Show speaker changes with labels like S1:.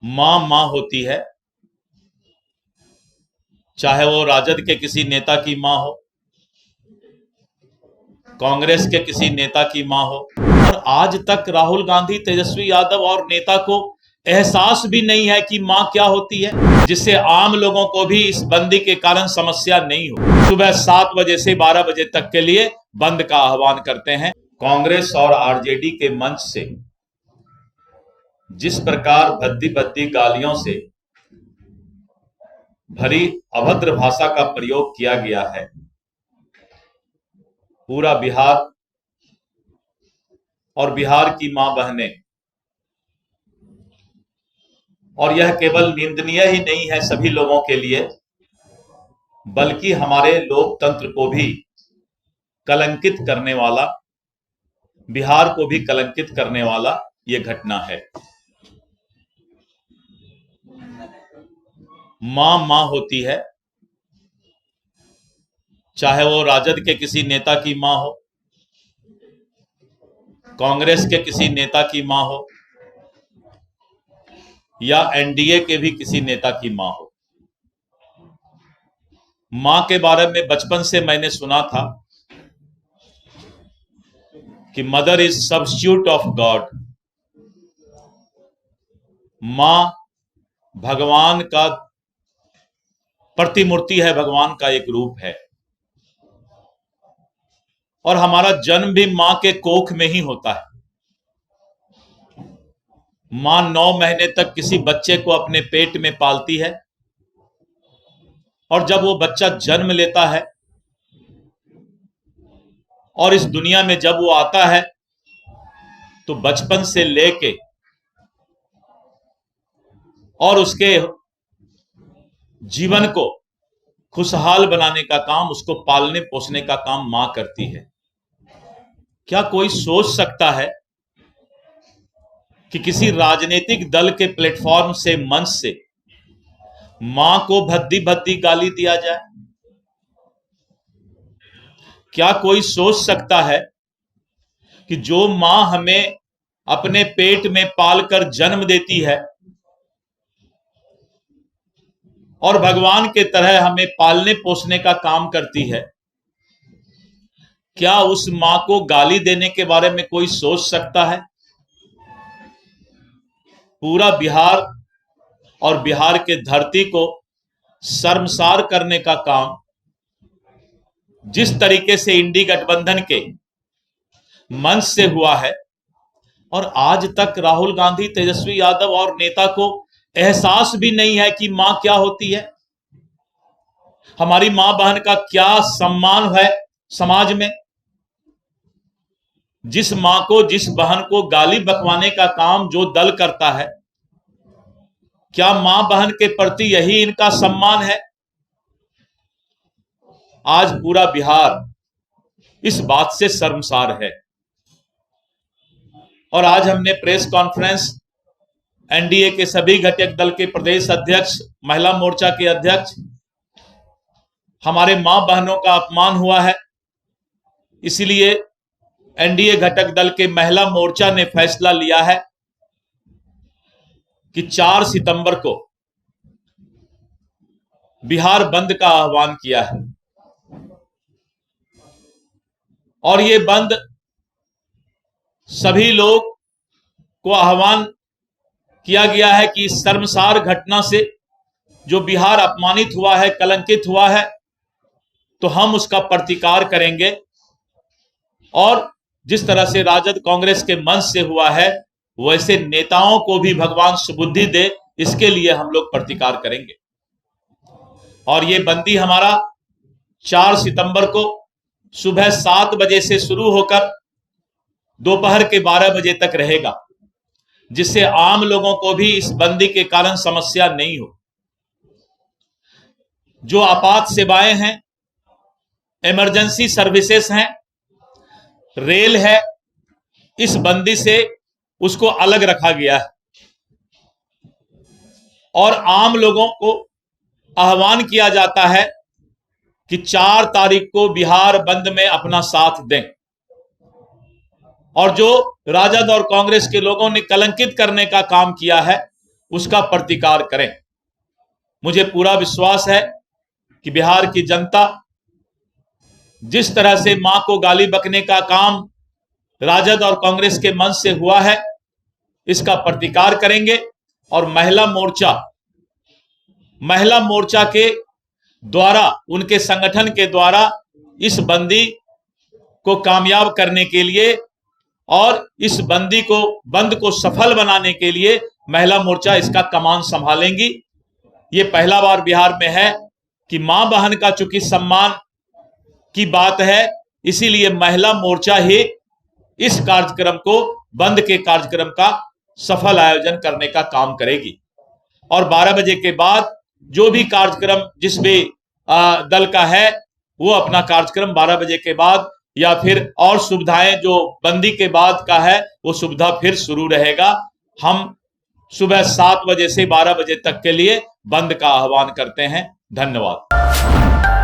S1: मां मां होती है, चाहे वो राजद के किसी नेता की मां हो, कांग्रेस के किसी नेता की मां हो। और आज तक राहुल गांधी, तेजस्वी यादव और नेता को एहसास भी नहीं है कि मां क्या होती है, जिससे आम लोगों को भी इस बंदी के कारण समस्या नहीं हो। सुबह 7 बजे से 12 बजे तक के लिए बंद का आह्वान करते हैं। कांग्रेस और आरजेडी के मंच से जिस प्रकार भद्दी भद्दी गालियों से भरी अभद्र भाषा का प्रयोग किया गया है, पूरा बिहार और बिहार की मां बहनें, और यह केवल निंदनीय ही नहीं है सभी लोगों के लिए, बल्कि हमारे लोकतंत्र को भी कलंकित करने वाला, बिहार को भी कलंकित करने वाला यह घटना है। मां मां होती है, चाहे वो राजद के किसी नेता की मां हो, कांग्रेस के किसी नेता की मां हो, या एनडीए के भी किसी नेता की मां हो। मां के बारे में बचपन से मैंने सुना था कि mother is substitute of God. मां भगवान का प्रतिमूर्ति है, भगवान का एक रूप है। और हमारा जन्म भी मां के कोख में ही होता है। मां 9 महीने तक किसी बच्चे को अपने पेट में पालती है, और जब वो बच्चा जन्म लेता है और इस दुनिया में जब वो आता है, तो बचपन से लेके और उसके जीवन को खुशहाल बनाने का काम, उसको पालने पोसने का काम मां करती है। क्या कोई सोच सकता है कि किसी राजनीतिक दल के प्लेटफॉर्म से, मंच से मां को भद्दी भद्दी गाली दिया जाए? क्या कोई सोच सकता है कि जो मां हमें अपने पेट में पालकर जन्म देती है और भगवान के तरह हमें पालने पोसने का काम करती है, क्या उस मां को गाली देने के बारे में कोई सोच सकता है? पूरा बिहार और बिहार के धरती को शर्मसार करने का काम जिस तरीके से इंडी गठबंधन के मंच से हुआ है, और आज तक राहुल गांधी, तेजस्वी यादव और नेता को एहसास भी नहीं है कि मां क्या होती है, हमारी मां बहन का क्या सम्मान है समाज में। जिस मां को, जिस बहन को गाली बकवाने का काम जो दल करता है, क्या मां बहन के प्रति यही इनका सम्मान है? आज पूरा बिहार इस बात से शर्मसार है। और आज हमने प्रेस कॉन्फ्रेंस, एनडीए के सभी घटक दल के प्रदेश अध्यक्ष, महिला मोर्चा के अध्यक्ष, हमारे मां बहनों का अपमान हुआ है, इसलिए एनडीए घटक दल के महिला मोर्चा ने फैसला लिया है कि 4 सितंबर को बिहार बंद का आह्वान किया है। और ये बंद सभी लोग को आह्वान किया गया है कि इस शर्मसार घटना से जो बिहार अपमानित हुआ है, कलंकित हुआ है, तो हम उसका प्रतिकार करेंगे। और जिस तरह से राजद कांग्रेस के मंच से हुआ है, वैसे नेताओं को भी भगवान सुबुद्धि दे, इसके लिए हम लोग प्रतिकार करेंगे। और ये बंदी हमारा 4 सितंबर को सुबह 7 बजे से शुरू होकर दोपहर के 12 बजे तक रहेगा, जिससे आम लोगों को भी इस बंदी के कारण समस्या नहीं हो। जो आपात सेवाएं हैं, इमरजेंसी सर्विसेज हैं, रेल है, इस बंदी से उसको अलग रखा गया है। और आम लोगों को आह्वान किया जाता है कि 4 तारीख को बिहार बंद में अपना साथ दें। और जो राजद और कांग्रेस के लोगों ने कलंकित करने का काम किया है, उसका प्रतिकार करें। मुझे पूरा विश्वास है कि बिहार की जनता जिस तरह से मां को गाली बकने का काम राजद और कांग्रेस के मंच से हुआ है, इसका प्रतिकार करेंगे और महिला मोर्चा के द्वारा, उनके संगठन के द्वारा इस बंदी को कामयाब करने के लिए और इस बंद को सफल बनाने के लिए महिला मोर्चा इसका कमान संभालेंगी। ये पहला बार बिहार में है कि मां बहन का चूंकि सम्मान की बात है, इसीलिए महिला मोर्चा ही इस कार्यक्रम को, बंद के कार्यक्रम का सफल आयोजन करने का काम करेगी। और 12 बजे के बाद जो भी कार्यक्रम जिस भी दल का है, वो अपना कार्यक्रम 12 बजे के बाद या फिर और सुविधाएं जो बंदी के बाद का है, वो सुविधा फिर शुरू रहेगा। हम सुबह 7 बजे से 12 बजे तक के लिए बंद का आह्वान करते हैं। धन्यवाद।